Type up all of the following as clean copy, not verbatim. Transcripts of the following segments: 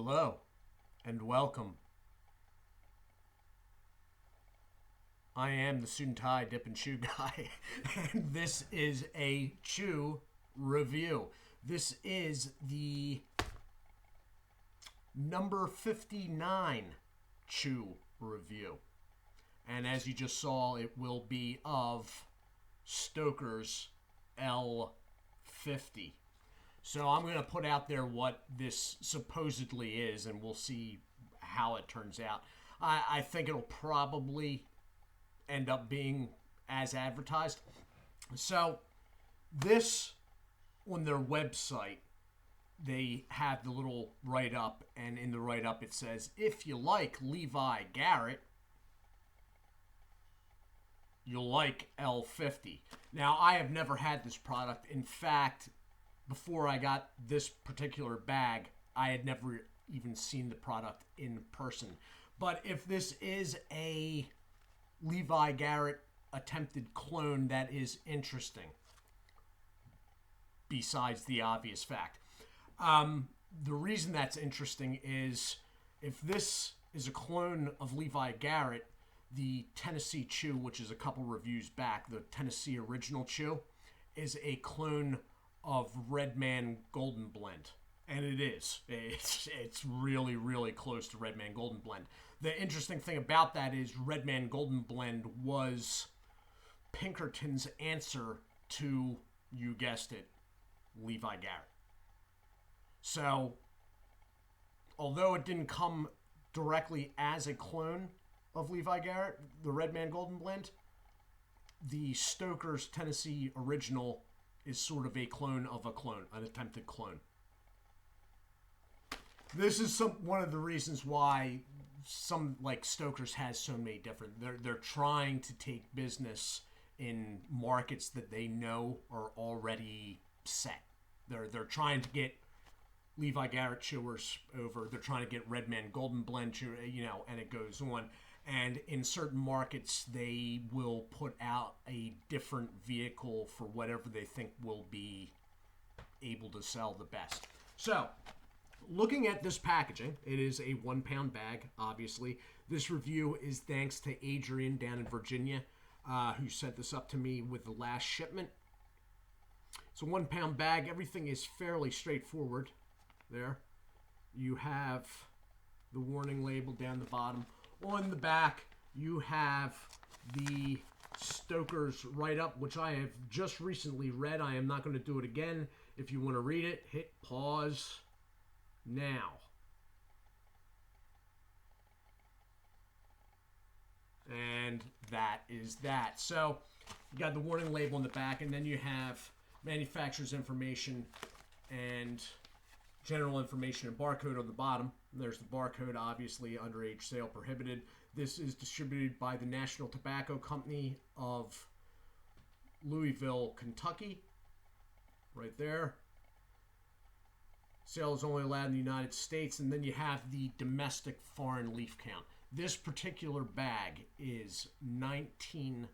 Hello and welcome. I am the Suit&Tie Dip&ChewGuy, and this is a Chew review. This is the number 59 Chew review. And as you just saw, it will be of Stoker's L-50. So I'm going to put out there what this supposedly is, and we'll see how it turns out. I think it'll probably end up being as advertised. So this, on their website, they have the little write-up, and in the write-up it says, if you like Levi Garrett, you'll like L-50. Now, I have never had this product. In fact, before I got this particular bag, I had never even seen the product in person. But if this is a Levi Garrett attempted clone, that is interesting, besides the obvious fact. The reason that's interesting is if this is a clone of Levi Garrett, the Tennessee Chew, which is a couple reviews back, the Tennessee Original Chew, is a clone of Redman Golden Blend. And it is. It's really, really close to Redman Golden Blend. The interesting thing about that is Redman Golden Blend was Pinkerton's answer to, you guessed it, Levi Garrett. So, although it didn't come directly as a clone of Levi Garrett, the Redman Golden Blend, the Stoker's Tennessee Original is sort of a clone of a clone, an attempted clone. This is one of the reasons why some, like Stoker's, has so many different. They're trying to take business in markets that they know are already set. They're trying to get Levi Garrett chewers over. They're trying to get Redman Golden Blend chewer, and it goes on. And in certain markets, they will put out a different vehicle for whatever they think will be able to sell the best. So, looking at this packaging, it is a 1 pound bag, obviously. This review is thanks to Adrian down in Virginia, who sent this up to me with the last shipment. It's a 1 pound bag. Everything is fairly straightforward there. You have the warning label down the bottom. On the back, you have the Stoker's write-up, which I have just recently read. I am not going to do it again. If you want to read it, hit pause now. And that is that. So, you got the warning label on the back, and then you have manufacturer's information and general information and barcode on the bottom. There's the barcode, obviously, underage sale prohibited. This is distributed by the National Tobacco Company of Louisville, Kentucky. Right there. Sale is only allowed in the United States. And then you have the domestic foreign leaf count. This particular bag is 19%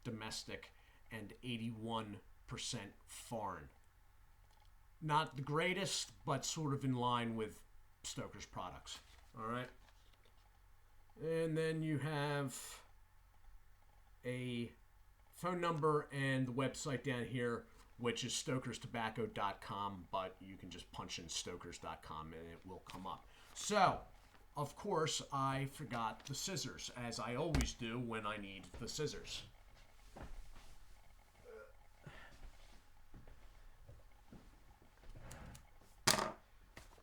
domestic and 81% foreign. Not the greatest, but sort of in line with Stoker's products. All right. And then you have a phone number and the website down here, which is stokerstobacco.com, but you can just punch in stokers.com and it will come up. So, of course, I forgot the scissors, as I always do when I need the scissors.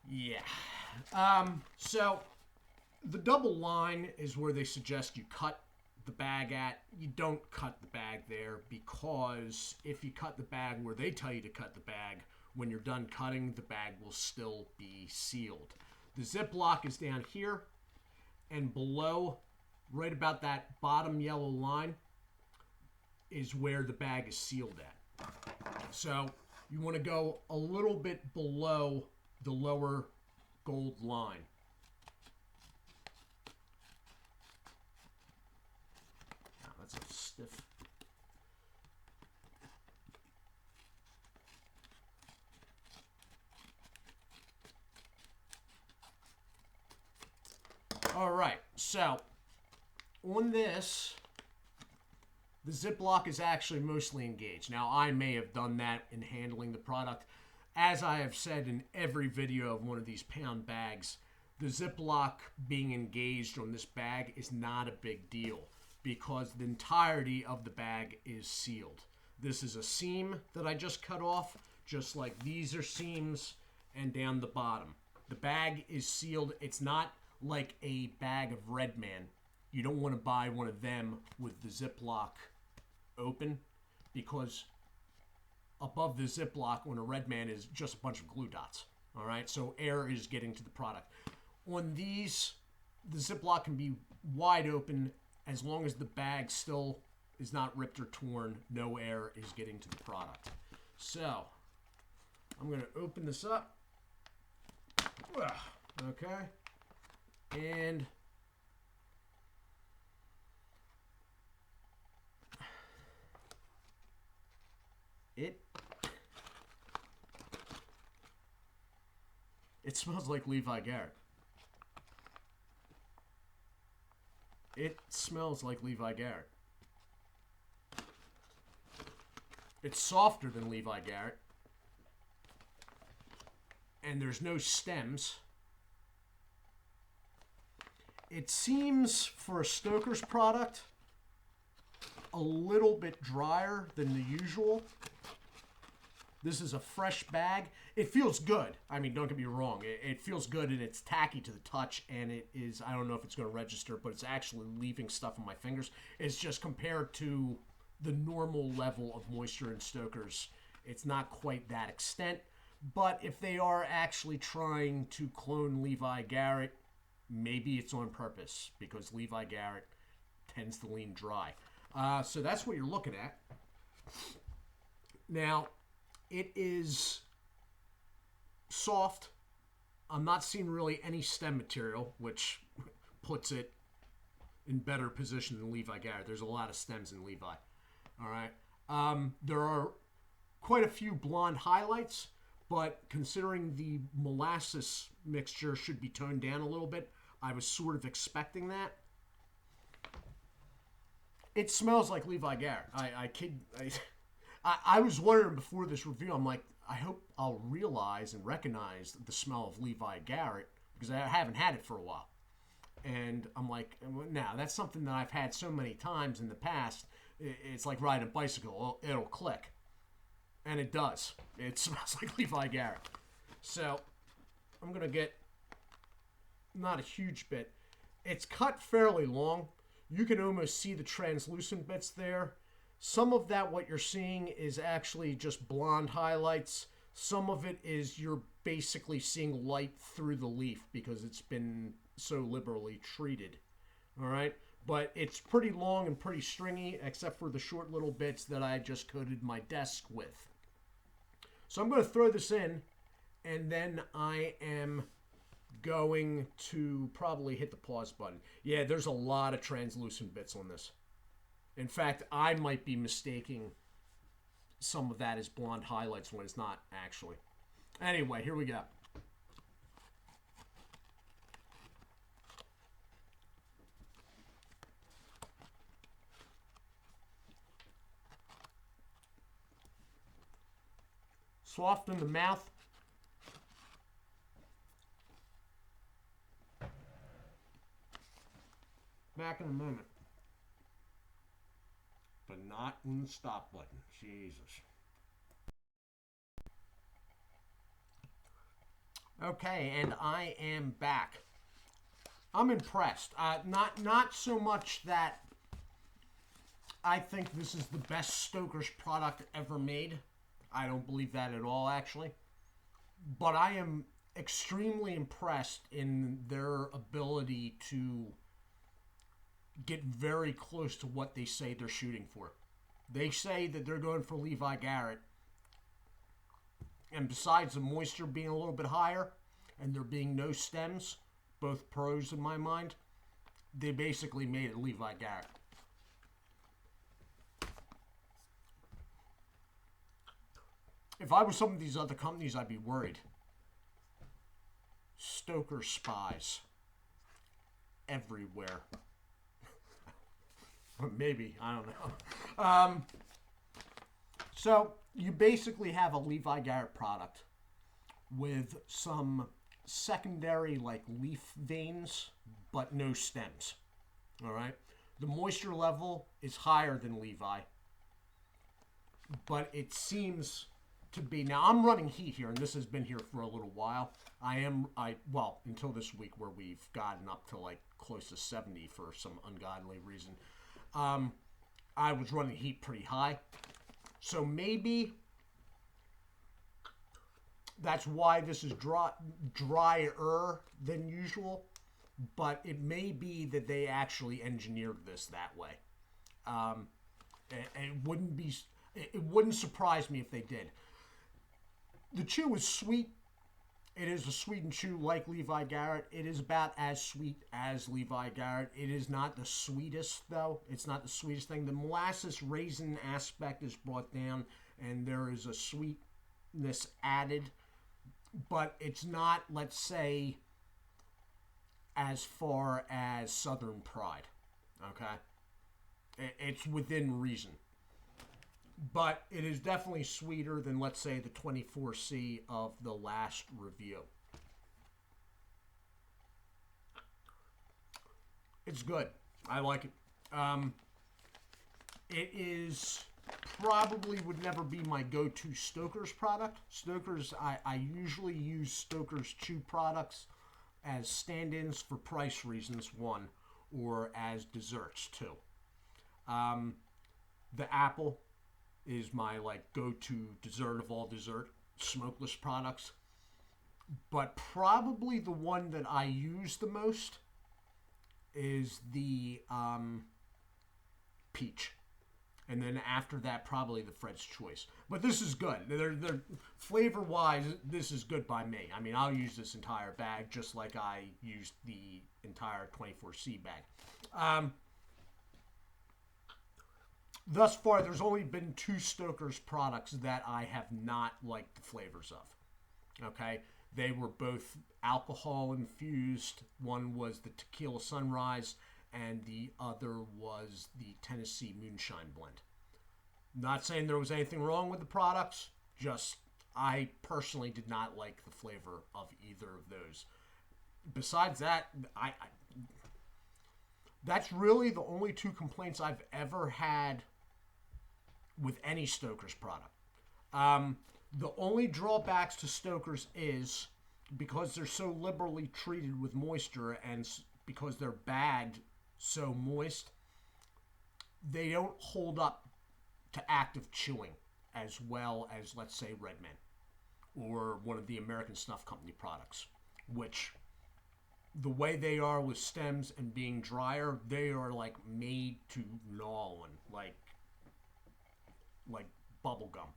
Yeah. So the double line is where they suggest you cut the bag at. You don't cut the bag there, because if you cut the bag where they tell you to cut the bag, when you're done cutting, the bag will still be sealed. The Ziploc is down here, and below, right about that bottom yellow line, is where the bag is sealed at. So you want to go a little bit below the lower gold line. Now that's a stiff. All right, so on this, the Ziploc is actually mostly engaged. Now, I may have done that in handling the product. As I have said in every video of one of these pound bags, the Ziploc being engaged on this bag is not a big deal because the entirety of the bag is sealed. This is a seam that I just cut off, just like these are seams and down the bottom. The bag is sealed. It's not like a bag of Red Man. You don't want to buy one of them with the Ziploc open because above the Ziploc on a Red Man is just a bunch of glue dots. All right, so air is getting to the product. On these, the Ziploc can be wide open as long as the bag still is not ripped or torn. No air is getting to the product. So I'm going to open this up. Okay. And it smells like Levi Garrett. It smells like Levi Garrett. It's softer than Levi Garrett. And there's no stems. It seems, for a Stoker's product, a little bit drier than the usual. This is a fresh bag. It feels good. I mean, don't get me wrong. It feels good and it's tacky to the touch, and it is, I don't know if it's going to register, but it's actually leaving stuff on my fingers. It's just compared to the normal level of moisture in Stoker's, it's not quite that extent. But if they are actually trying to clone Levi Garrett, maybe it's on purpose because Levi Garrett tends to lean dry. So that's what you're looking at. Now, it is soft. I'm not seeing really any stem material, which puts it in better position than Levi Garrett. There's a lot of stems in Levi. All right. There are quite a few blonde highlights, but considering the molasses mixture should be toned down a little bit, I was sort of expecting that. It smells like Levi Garrett. I was wondering before this review, I'm like, I hope I'll realize and recognize the smell of Levi Garrett because I haven't had it for a while. And I'm like, now that's something that I've had so many times in the past. It's like riding a bicycle. It'll click. And it does. It smells like Levi Garrett. So I'm going to get not a huge bit. It's cut fairly long. You can almost see the translucent bits there. Some of that, what you're seeing, is actually just blonde highlights. Some of it is you're basically seeing light through the leaf because it's been so liberally treated. All right? But it's pretty long and pretty stringy, except for the short little bits that I just coated my desk with. So I'm going to throw this in, and then I am going to probably hit the pause button. Yeah, there's a lot of translucent bits on this. In fact, I might be mistaking some of that as blonde highlights when it's not actually. Anyway, here we go. Soft in the mouth. Back in a moment. But not on the stop button. Jesus. Okay, and I am back. I'm impressed. Not so much that I think this is the best Stoker's product ever made. I don't believe that at all, actually. But I am extremely impressed in their ability to get very close to what they say they're shooting for. They say that they're going for Levi Garrett. And besides the moisture being a little bit higher and there being no stems, both pros in my mind, they basically made it Levi Garrett. If I was some of these other companies, I'd be worried. Stoker spies. everywhere. Maybe, I don't know. So you basically have a Levi Garrett product with some secondary like leaf veins, but no stems. All right. The moisture level is higher than Levi, but it seems to be, now I'm running heat here, and this has been here for a little while. Well, until this week where we've gotten up to like close to 70 for some ungodly reason. I was running heat pretty high. So maybe that's why this is drier than usual. But it may be that they actually engineered this that way. It wouldn't surprise me if they did. The chew is sweet. It is a sweet and chew like Levi Garrett. It is about as sweet as Levi Garrett. It is not the sweetest, though. It's not the sweetest thing. The molasses raisin aspect is brought down, and there is a sweetness added. But it's not, let's say, as far as Southern Pride. Okay? It's within reason. But it is definitely sweeter than, let's say, the 24C of the last review. It's good. I like it. It is probably would never be my go-to Stoker's product. Stoker's, I usually use Stoker's chew products as stand-ins for price reasons, one, or as desserts, two. The apple is my like go-to dessert of all dessert smokeless products, but probably the one that I use the most is the peach, and then after that probably the Fred's Choice. But this is good. They're flavor wise, this is good by me. I mean, I'll use this entire bag just like I used the entire 24C bag. Thus far, there's only been 2 Stoker's products that I have not liked the flavors of. Okay? They were both alcohol infused. One was the Tequila Sunrise, and the other was the Tennessee Moonshine Blend. Not saying there was anything wrong with the products, just I personally did not like the flavor of either of those. Besides that, that's really the only 2 complaints I've ever had with any Stoker's product. The only drawbacks to Stoker's is because they're so liberally treated with moisture and because they're bagged so moist, they don't hold up to active chewing as well as, let's say, Red Man or one of the American Snuff Company products, which the way they are with stems and being drier, they are like made to gnaw on, like bubble gum.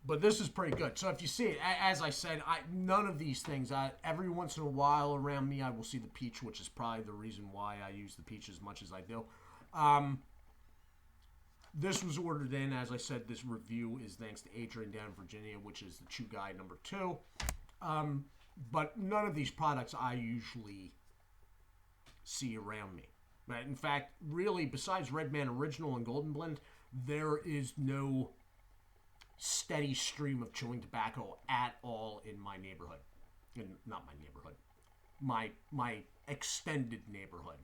But this is pretty good. So if you see it, as I said, none of these things. Every once in a while around me, I will see the peach, which is probably the reason why I use the peach as much as I do. This was ordered in, as I said, this review is thanks to Adrian down in Virginia, which is the Chew Guy number 2. But none of these products I usually see around me. But in fact, really, besides Red Man Original and Golden Blend, there is no steady stream of chewing tobacco at all in my neighborhood. Not my neighborhood. My extended neighborhood.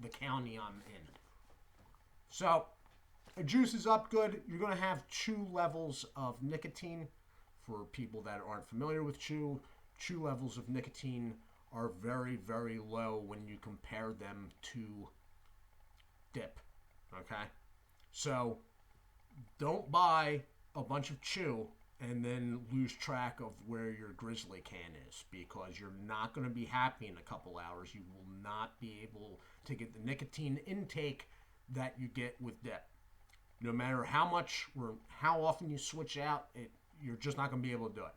The county I'm in. So, it juices up good. You're going to have chew levels of nicotine. For people that aren't familiar with chew levels of nicotine are very, very low when you compare them to dip. Okay? So, don't buy a bunch of chew and then lose track of where your grizzly can is, because you're not going to be happy in a couple hours. You will not be able to get the nicotine intake that you get with dip. No matter how much or how often you switch out, you're just not going to be able to do it.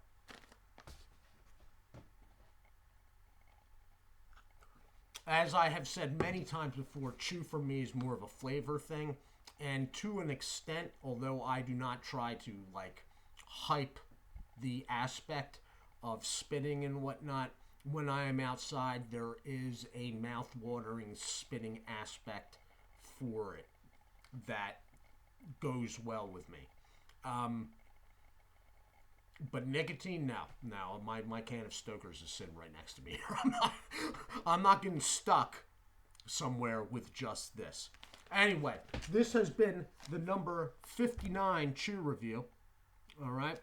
As I have said many times before, chew for me is more of a flavor thing. And to an extent, although I do not try to hype the aspect of spitting and whatnot. When I am outside, there is a mouth-watering spitting aspect for it that goes well with me. But nicotine, no. My can of Stoker's is sitting right next to me. I'm not getting stuck somewhere with just this. Anyway, this has been the number 59 chew review. All right.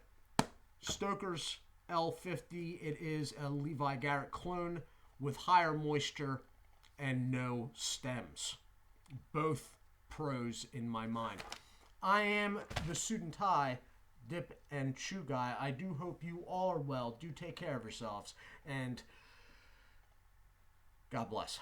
Stoker's L-50. It is a Levi Garrett clone with higher moisture and no stems. Both pros in my mind. I am the Suit&Tie Dip and Chew Guy. I do hope you all are well. Do take care of yourselves. And God bless.